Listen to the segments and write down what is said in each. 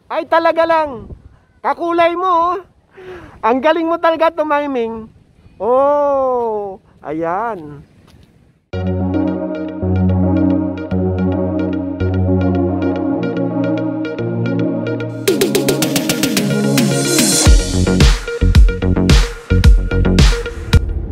Ay talaga lang. Kakulay mo. Ang galing mo talaga tumiming. Oh, ayan.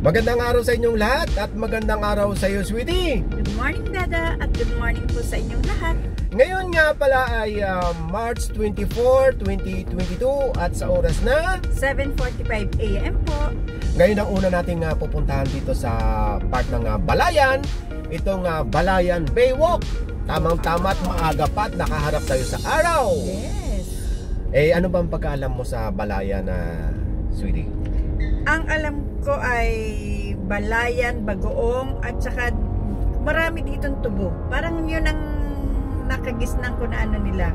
Magandang araw sa inyong lahat at magandang araw sa iyo, sweetie. Good morning, Dada, at good morning po sa inyong lahat. Ngayon nga pala ay March 24, 2022 at sa oras na 7:45 AM po. ngayon ang una nating pupuntahan dito sa part ng Balayan. Itong Balayan Baywalk. Tamang-tama at maaga pa at nakaharap tayo sa araw. Yes. Eh ano bang pagkaalam mo sa Balayan, sweetie? Ang alam ko ay Balayan, Bagoong, at saka marami ditong tubo. Parang yun ang nakagisnan ko na ano nila.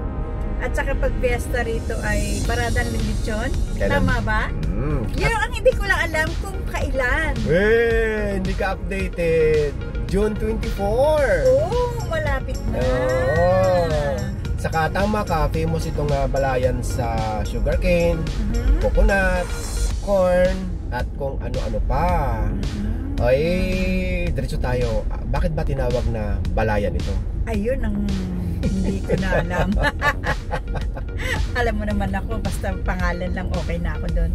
At saka pag fiesta rito ay Paradan ng Lechon. Tama ba? Yun ang hindi ko lang alam kung kailan. Hindi ka updated. June 24. Oh, malapit na. Saka tama ka, famous itong Balayan sa sugarcane, coconut, corn, at kung ano-ano pa. Ay, diretso tayo. Bakit ba tinawag na Balayan ito? Ayun ang hindi ko na alam. Alam mo naman ako, basta pangalan lang okay na ako doon.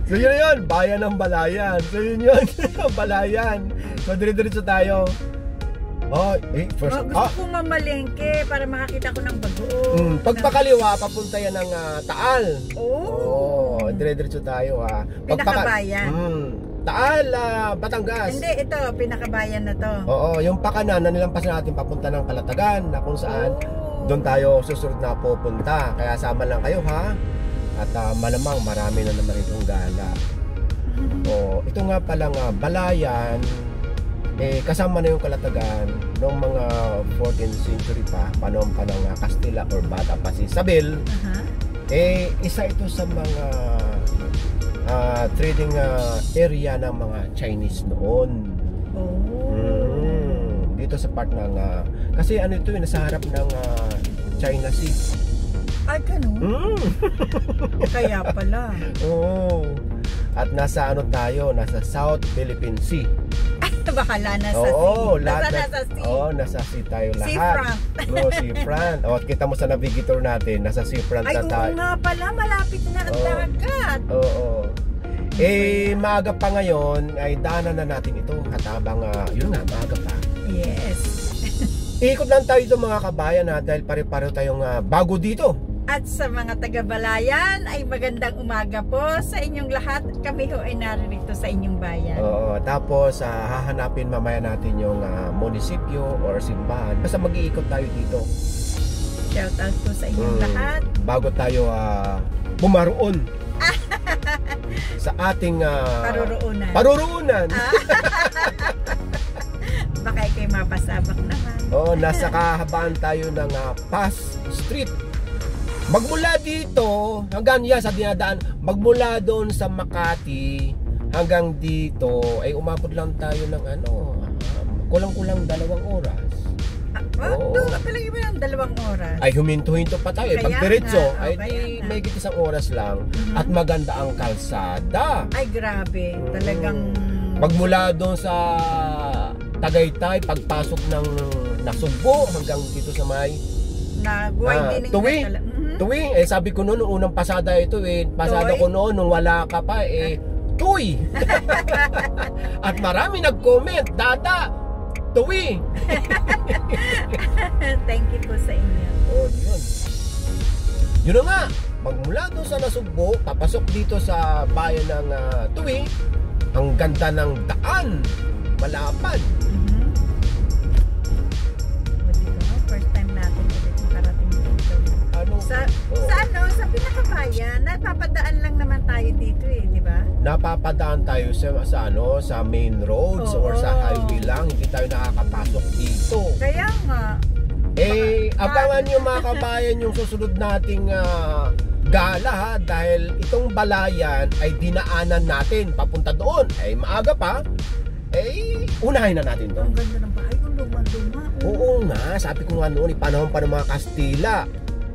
So yun, bayan ng Balayan. So yun, Balayan. So diretso tayo. Gusto ko mamalengke para makakita ko ng Bagoong. Pagpakaliwa, papunta yan ng Taal. Diretso tayo Pinakabayan. Taal, Batangas. Hindi, ito, pinakabayan na to. Oo, yung pakanan na nilampas natin papunta ng Kalatagan, na kung saan doon tayo susunod na pupunta. Kaya sama lang kayo, ha? At malamang marami na naman itong gala. Ito nga palang Balayan, kasama na yung Kalatagan noong mga 14th century pa, panahon pa ng Kastila or bata pa si Isabel. Isa ito sa mga trading area ng mga Chinese noon. Dito sa part ng kasi ano ito, nasa harap ng China Sea. Ay, ganun? Kaya pala. At nasa tayo, nasa South Philippine Sea. Bahala na sa sea. Nasa sea tayo lahat. Seafront. Seafront. Kita mo sa navigator natin, nasa seafront na tayo. Ay, nga pala, malapit na ang dagat. Maaga pa ngayon, ay daanan na natin ito. At habang, yun nga, maaga pa. Yes. Ikot lang tayo dito mga kabayan, dahil pare-pareho tayong bago dito. At sa mga taga-Balayan ay magandang umaga po sa inyong lahat. Kami ho ay naririto sa inyong bayan. Tapos hahanapin mamaya natin yung munisipyo or simbahan. Basta mag-iikot tayo dito. Shout out po sa inyong lahat. Bago tayo bumaroon sa ating paruruunan. Baka kayo mapasabak naman. Nasa kahabaan tayo ng Pass Street. Magmula dito hanggang sa dinadaan, magmula doon sa Makati hanggang dito ay umabot lang tayo ng kulang-kulang 2 oras. Doon ka talaga ba ng 2 oras? Ay huminto-hinto pa tayo. Pag diretso ay may 1 oras lang. At maganda ang kalsada. Ay grabe, talagang magmula doon sa Tagaytay, pagpasok ng Nasugbo hanggang dito sa may Tuwi, sabi ko noon, unang pasada ito pasada ko noon nung wala ka pa Tuwi. At marami nag-comment, Dada, Tuwi. Thank you po sa inyo. Yun nga, magmula doon sa Nasugbo, papasok dito sa bayan ng Tuwi. Ang ganda ng daan, malapad. First time natin ulit makarating dito. Sa pinakabayan, napapadaan lang naman tayo dito di ba? Napapadaan tayo sa main roads or sa highway lang, hindi tayo nakakapasok dito. Kaya nga. Abangan nyo mga kabayan yung susunod nating gala dahil itong Balayan ay dinaanan natin papunta doon. Maaga pa. Unahin na natin to. Ang ganda ng bahay, yung luma-luma. Oo nga, sabi ko nga noon, panahon pa ng mga Kastila.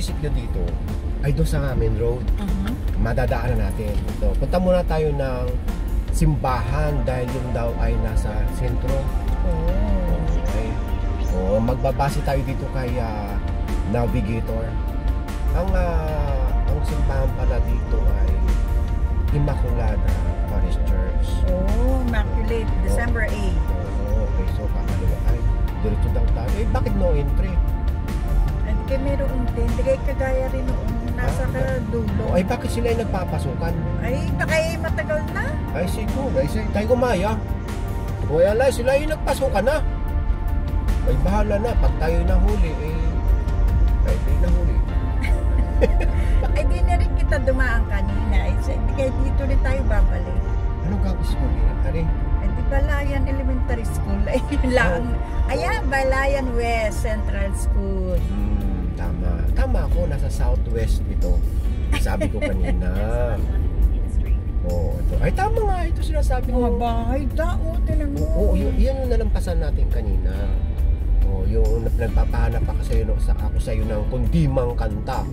munisipyo dito ay doon sa main road. Madadaanan natin. So, punta muna tayo ng simbahan dahil yun daw ay nasa sentro. Okay. So, magbabase tayo dito kay Navigator. Ang simbahan pala dito ay Immaculada Parish Church. Immaculate, December 8. Okay, so kakaliwa ay diretso daw tayo. Bakit no entry? Hindi kayo meron din. Hindi kayo kagaya rin noon. Nasa dulo. Ay, bakit sila ay nagpapasukan? Ay, baka matagal na. Ay, siguro. Ay, tayo gumaya. Wala, sila ay nagpasukan na. Ay, bahala na. Pag tayo nahuli, ay nahuli. Ay, di na rin kita dumaan kanina. Ay, hindi kayo dito rin tayo babalik. Anong school yan? Ari? Ay, di Balayan Elementary School. Ay, lang. Ayan, Balayan West Central School. Tama. Tama ako. Nasa southwest ito. Sabi ko kanina. Ito. Ay, tama nga. Ito sinasabi Mga ko. bahay, dao, tilang mo. Oo, yan yung nalampasan natin kanina. Yung nagpapahanap ako sa'yo ng kundimang kanta.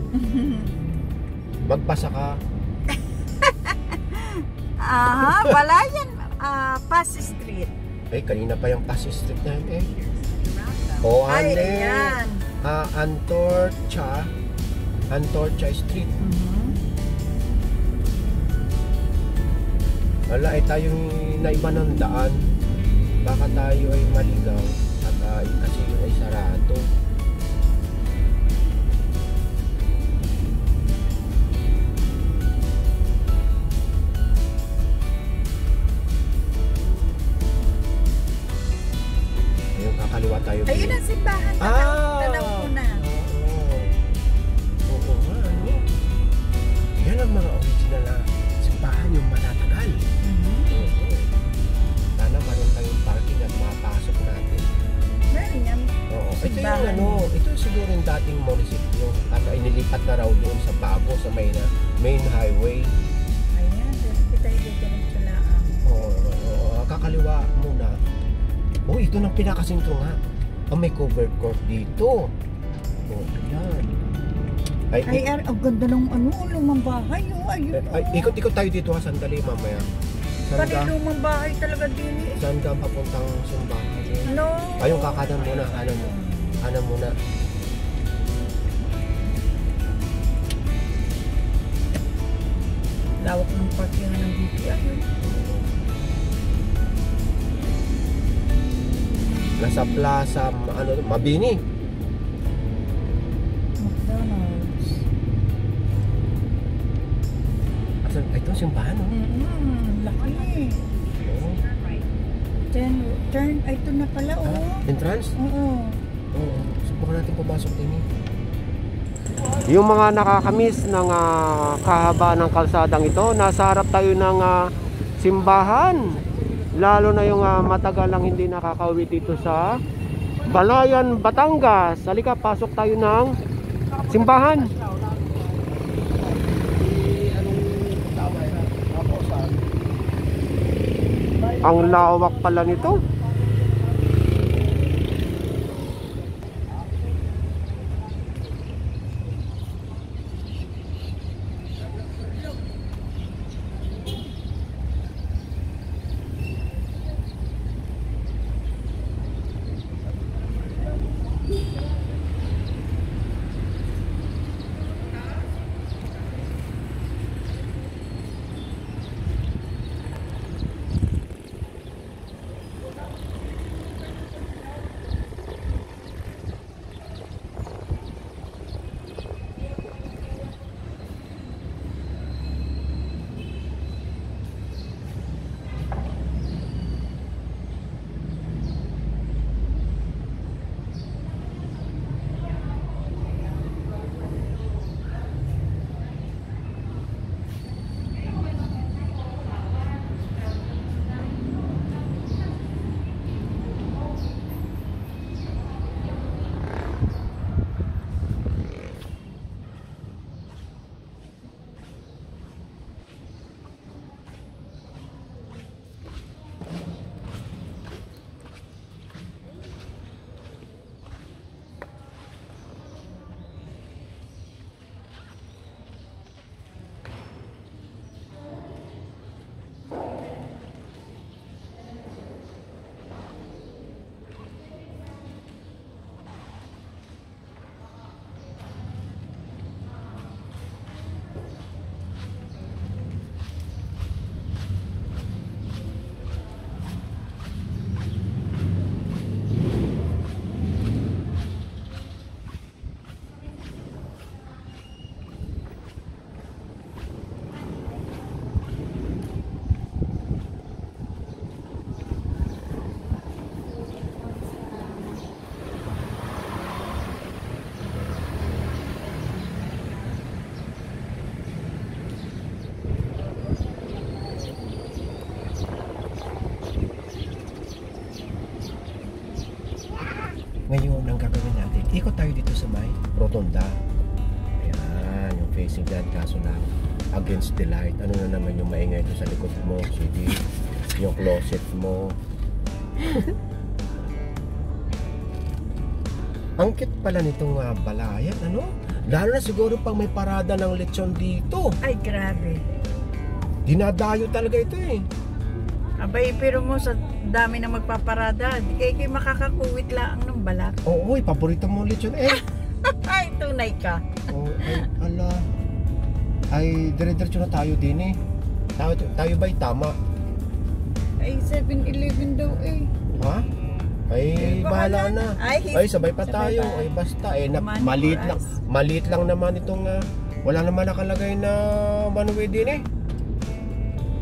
Magbasa ka. Balayan, Pasig Street. Ay, kanina pa yung Pasig Street na yun Ay, ayan. Antorcha Street. Wala, tayong naiba ng daan. Baka tayo ay maligaw. At kasi yun ay sarado. Ayun, kakaliwa tayo. Ayun ang simbahan. Tanaw ko na. Oo nga, ano? Yan ang mga original na simbahan, yung matatagal. Sana maroon tayong parking at mapasok natin. Meron yan. Oo. Ito Simbahan. yung ito siguro yung dating munisipyo. At inilipat na raw doon sa Bago, sa main highway. Ayan, kita yung diretso lang. Kakaliwa muna. Ito ng pinakasintro nga. May covered court dito. Ayan. Ay, ang ganda ng lumang bahay. Ayun. Ikot-ikot tayo dito ha, sandali mamaya. Pati lumang bahay talaga din eh. Saan ka papuntang simbahan? No. Ayun, kakanan muna. Kanan muna. Lawak ng parking ng BPI. Nasa plaza, Mabini. McDonald's. Ito simbahan, no? Laki. Oo. Turn, ito na pala, Entrance? Oo. Subukan natin pumasok din eh. Yung mga nakakamiss ng kahaba ng kalsadang ito, nasa harap tayo ng simbahan. Lalo na yung matagal lang hindi nakakauwi dito sa Balayan, Batangas. Halika, pasok tayo ng simbahan. Ang lawak pala nito. Ngayon, ang gagawin natin, ikot tayo dito sa may rotunda. Ayan, yung facing dyan, kaso lang, against the light. Ano na naman yung maingay ito sa likod mo, CD, yung closet mo. Ang cute pala nitong balayan, ano? Lalo na siguro pag may parada ng lechon dito. Ay, grabe. Dinadayo talaga ito eh. Abay, pero mo sa dami na magpaparada, di kayo makakakuwit lang ng balat. Oo, paborito mo lechon eh. Ay, tunay ka. Oh, ay, ala. Ay, dire-diretso na tayo din eh. Tayo ba'y tama? Ay, 7-Eleven daw eh. Ha? Ay, bahala na. Ay, sabay pa tayo. Ay, basta eh, maliit lang naman itong wala naman nakalagay na one-way din eh.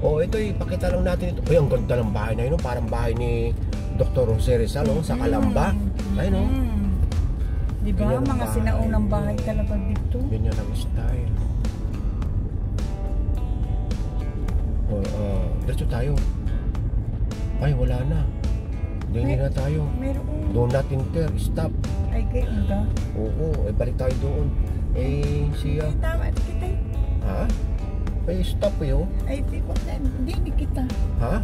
Oh, ito ipakita lang natin ito. Ay, ang ganda ng bahay na yun, parang bahay ni Dr. Jose Rizal, sa Calamba. Ay, no? Di ba? Ganyan ang Mga bahay. sinaunang bahay talaga dito. Ganyan ang style. Oh, diretso tayo. Ay, wala na. Hindi na tayo. Meron. Do not enter, stop. Ay, kayo nga. Oo, ay balik tayo doon. Eh, siya. Ay, tama. Kita. Ha? Ay, stop yun. Ay, di ko na. Hindi kita. Ha?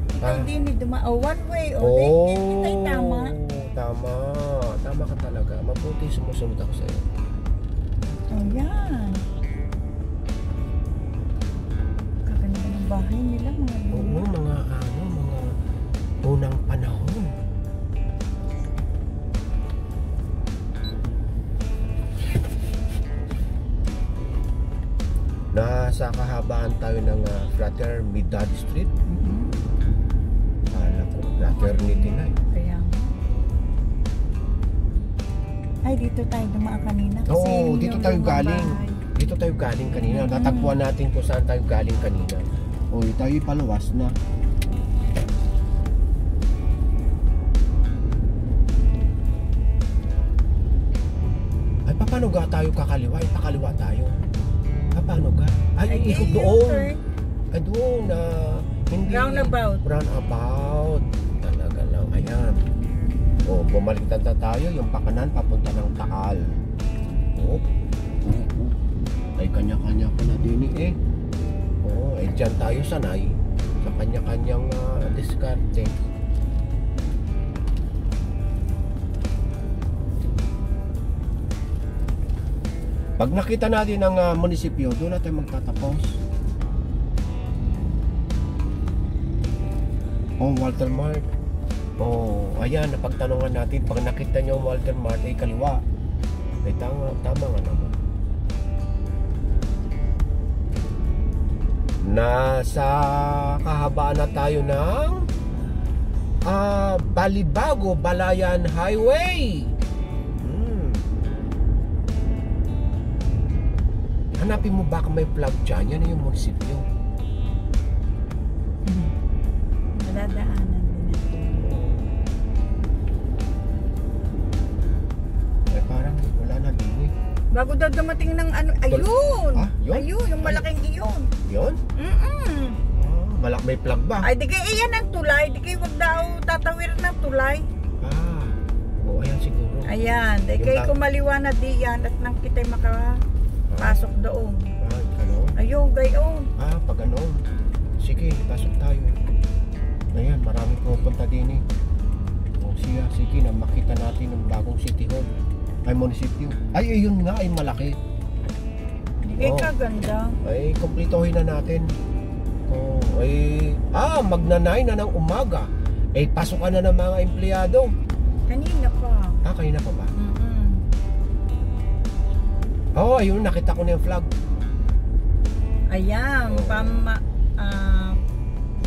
Kita hindi duma. Oh, one way. Oh, Oh, kita tama. Tama. Tama ka talaga. Mabuti sumusunod ako sa'yo. Oh, yan. Kakanda ng bahay nila, mga Oo, luma. mga unang panahon. Nasa kahabaan tayo ng Fraternidad Street. Kala ko, Fraternity na eh. Kaya nga. Ay, dito tayo dumaan kanina. Kasi Oo, yung dito tayo lumang galing. bahay. Dito tayo galing kanina. Natagpuan natin kung saan tayo galing kanina. O, tayo palawas na. Ay, paano ga tayo kakaliwa? Ay, pakaliwa tayo. Paano ga? Ay, ikot doon. turn. Ay, doon na. Hindi. Roundabout. Roundabout. Talaga lang. Ayan. O, bumalik na tayo. Yung pakanan, papunta ng Taal. O. Ay, kanya-kanya pa na din eh. Oo, eh dyan tayo sanay sa kanya-kanyang diskarte. Pag nakita natin ang munisipyo, doon natin magtatapos. Oh, Walter Mart. Oh, ayan, napagtanungan natin. Pag nakita nyo ang Walter Mart, ay kaliwa. Ay, tama nga naman. Nasa kahabaan na tayo ng Balibago, Balayan Highway. Hanapin mo baka may flag dyan. Yan yung munisipyo. Nadadaanan din natin. Ay parang wala na din eh. Bago daw dumating ng ano, ayun! Ah, yun? Ayun, yung malaking iyon. Yun? May flag ba? Ay, di kayo iyan ang tulay. Di kayo wag daw tatawir ng tulay. Oo, ayan siguro. Ayan, di Yung kayo bag- kumaliwa na diyan at nang kita'y makapasok doon. Ano? Ayun, gayon. Pag ano. Sige, pasok tayo. Ayan, marami pupunta din eh. O siya, sige na makita natin ang bagong City Hall. Ay, munisipyo. Ay, ayun nga, ay malaki. Di kayo Oo. kaganda. Ay, kumplitohin na natin. Oh, ay, magna-9 na ng umaga. Ay, pasok ka na ng mga empleyado. Kanina pa. Kanina pa ba? Oh, ayun, nakita ko na yung flag. Ayan,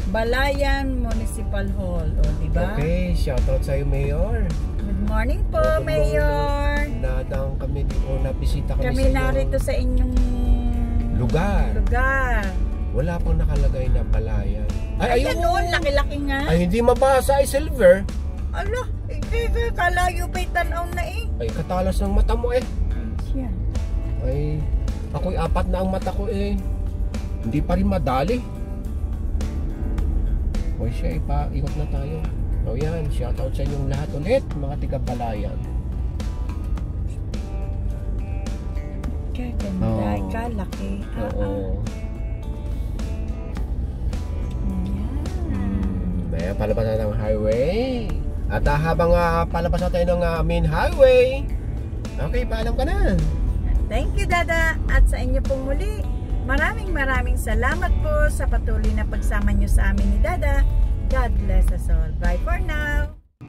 Balayan Municipal Hall. O, diba? Okay, shoutout sa'yo, Mayor. Good morning po, Good morning. Mayor. Nadang kami dito, nabisita kami Kami sa iyong narito sa inyong lugar. Wala pang nakalagay na Balayan. Ay, ayun. noon, laki-laki nga. Ay, hindi mabasa, ay silver. Ala, kalayo pa'y tanaw na eh. Ay, katalas ng mata mo eh. Siya. Ay, ako'y 4 na ang mata ko eh. Hindi pa rin madali. O siya, ikot na tayo. O yan, shoutout sa inyong lahat ulit, mga tiga-Balayan. Kaganda, Oo. kalaki. Oo. May palabas natin ng highway. At habang palabas natin ng main highway, okay, paalam ka na. Thank you, Dada. At sa inyo pong muli, maraming salamat po sa patuloy na pagsama nyo sa amin ni Dada. God bless us all. Bye for now.